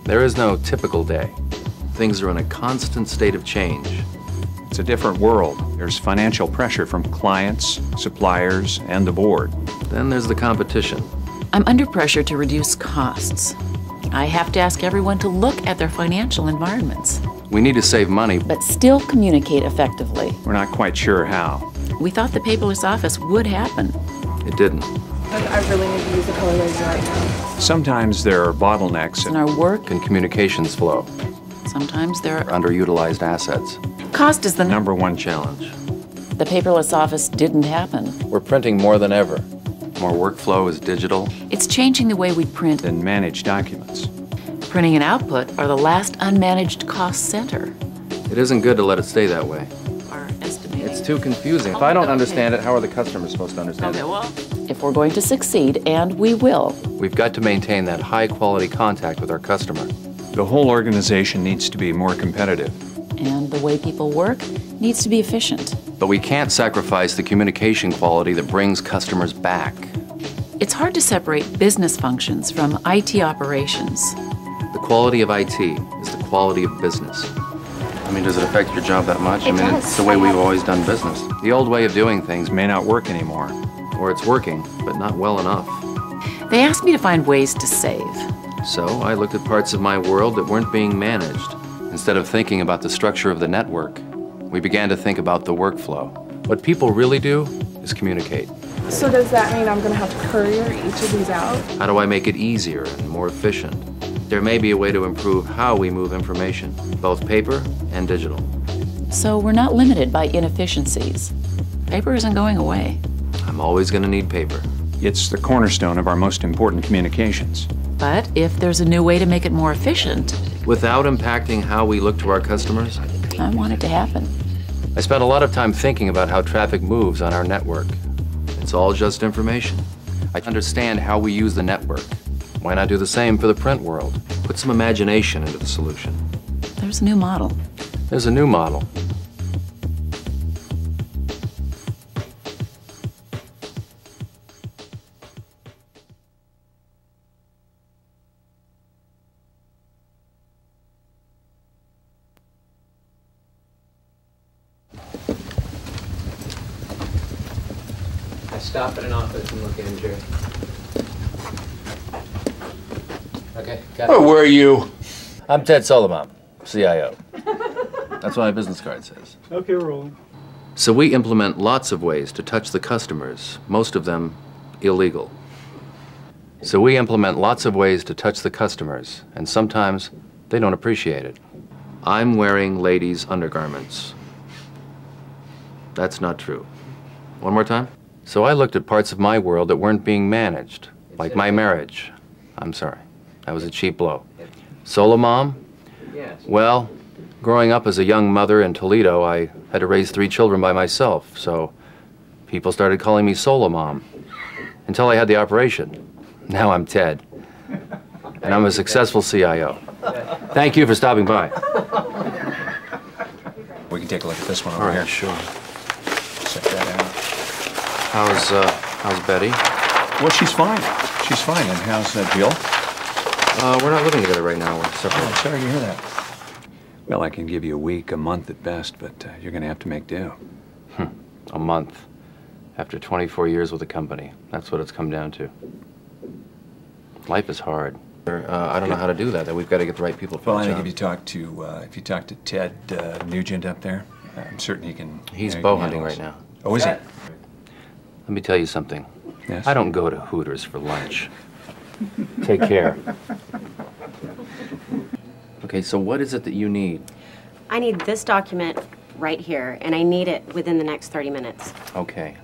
There is no typical day. Things are in a constant state of change. It's a different world. There's financial pressure from clients, suppliers, and the board. Then there's the competition. I'm under pressure to reduce costs. I have to ask everyone to look at their financial environments. We need to save money, but still communicate effectively. We're not quite sure how. We thought the paperless office would happen. It didn't. I really need to use the color laser right now. Sometimes there are bottlenecks in our work and communications flow. Sometimes there are underutilized assets. Cost is the number one challenge. The paperless office didn't happen. We're printing more than ever. More workflow is digital. It's changing the way we print and manage documents. Printing and output are the last unmanaged cost center. It isn't good to let it stay that way. Our estimating. It's too confusing. If I don't understand it, how are the customers supposed to understand it? Well, if we're going to succeed, and we will, we've got to maintain that high-quality contact with our customer. The whole organization needs to be more competitive. And the way people work needs to be efficient. But we can't sacrifice the communication quality that brings customers back. It's hard to separate business functions from IT operations. The quality of IT is the quality of business. I mean, does it affect your job that much? It's the way we've always done business. The old way of doing things may not work anymore. Or it's working, but not well enough. They asked me to find ways to save. So I looked at parts of my world that weren't being managed. Instead of thinking about the structure of the network, we began to think about the workflow. What people really do is communicate. So does that mean I'm going to have to courier each of these out? How do I make it easier and more efficient? There may be a way to improve how we move information, both paper and digital. So we're not limited by inefficiencies. Paper isn't going away. I'm always going to need paper. It's the cornerstone of our most important communications. But if there's a new way to make it more efficient, without impacting how we look to our customers, I want it to happen. I spent a lot of time thinking about how traffic moves on our network. It's all just information. I understand how we use the network. Why not do the same for the print world? Put some imagination into the solution. There's a new model. There's a new model. Stop at an office and look in, Jerry. Okay, got it. Oh, where are you? I'm Ted Solomon, CIO. That's what my business card says. Okay, rolling. So we implement lots of ways to touch the customers, most of them illegal. So we implement lots of ways to touch the customers, and sometimes they don't appreciate it. I'm wearing ladies' undergarments. That's not true. One more time? So I looked at parts of my world that weren't being managed, like my marriage. I'm sorry, that was a cheap blow. Solo mom? Yes. Well, growing up as a young mother in Toledo, I had to raise 3 children by myself, so people started calling me Solo Mom, until I had the operation. Now I'm Ted, and I'm a successful CIO. Thank you for stopping by. We can take a look at this one over All right, here. sure. Check that out. How's Betty? Well, she's fine. She's fine. And how's Jill? We're not living together right now. We're separate. Oh, sorry to hear that. Well, I can give you a week, a month at best, but you're going to have to make do. A month. After 24 years with the company. That's what it's come down to. Life is hard. I don't know how to do that. We've got to get the right people for Well, the I think job. if you talk to Ted Nugent up there, I'm certain he can. He's he bow can hunting handle right this. now. Oh, is he? Let me tell you something. Yes. I don't go to Hooters for lunch. Take care. Okay, so what is it that you need? I need this document right here, and I need it within the next 30 minutes. Okay,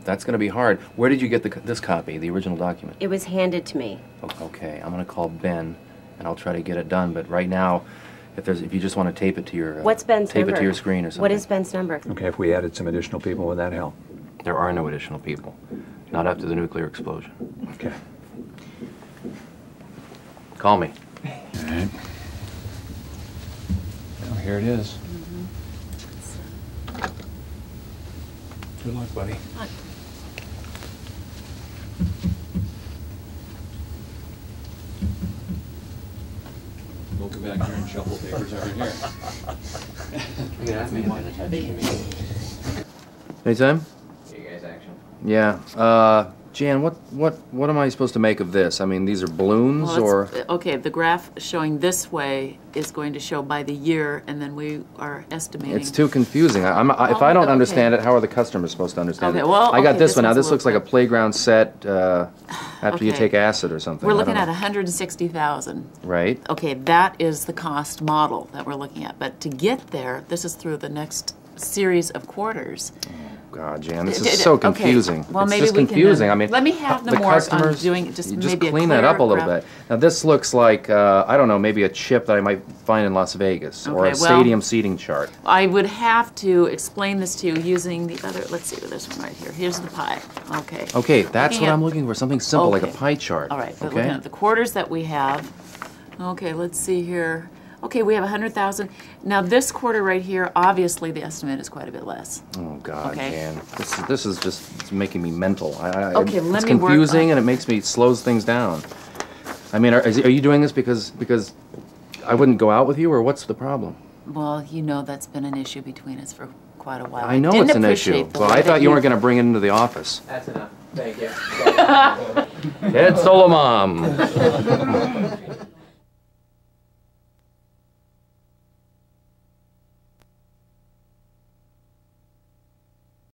that's going to be hard. Where did you get this copy, the original document? It was handed to me. Okay, I'm going to call Ben, and I'll try to get it done. But right now, if you just want to tape it to your What's Ben's tape number? it to your screen or something. What is Ben's number? Okay, if we added some additional people, would that help? There are no additional people, not after the nuclear explosion. Okay. Call me. All right. Well, here it is. Good luck, buddy. back here and shuffle papers over here. Anytime? You guys action? Yeah. Jan, what am I supposed to make of this? I mean, these are balloons, Well, or okay, the graph showing this way is going to show by the year, and then we are estimating. it's too confusing. If I don't understand it, how are the customers supposed to understand Okay, it? well, I got okay, this this one now. one's a This looks like a little playground set after you Okay. take acid or something. We're I looking don't at know. 160,000. Right. Okay, that is the cost model that we're looking at. But to get there, this is through the next series of quarters. God, Jan, this is so Okay, confusing. well, it's maybe just we can, confusing. I mean, let me have the them work on customers, doing just you maybe a clean that up a clearer little graph. bit. Now, this looks like I don't know, maybe a chip that I might find in Las Vegas, or Okay, a well- stadium seating chart. I would have to explain this to you using the other, let's see, this one right here. Here's the pie. Okay. Okay, that's Looking what at- I'm looking for. Something simple like a Okay. pie chart. All right, but Okay. looking at the quarters that we have, okay, let's see here. Okay, we have 100,000. Now this quarter right here, obviously the estimate is quite a bit less. Oh God, Okay. Jan, this is just it's making me mental. Okay, it's let me work confusing on- and it slows things down. I mean, are you doing this because I wouldn't go out with you, or what's the problem? Well, you know that's been an issue between us for quite a while. I know didn't it's an issue. appreciate the Well, way I that thought you weren't going to bring it into the office. That's enough. Thank you. Ted Solomon.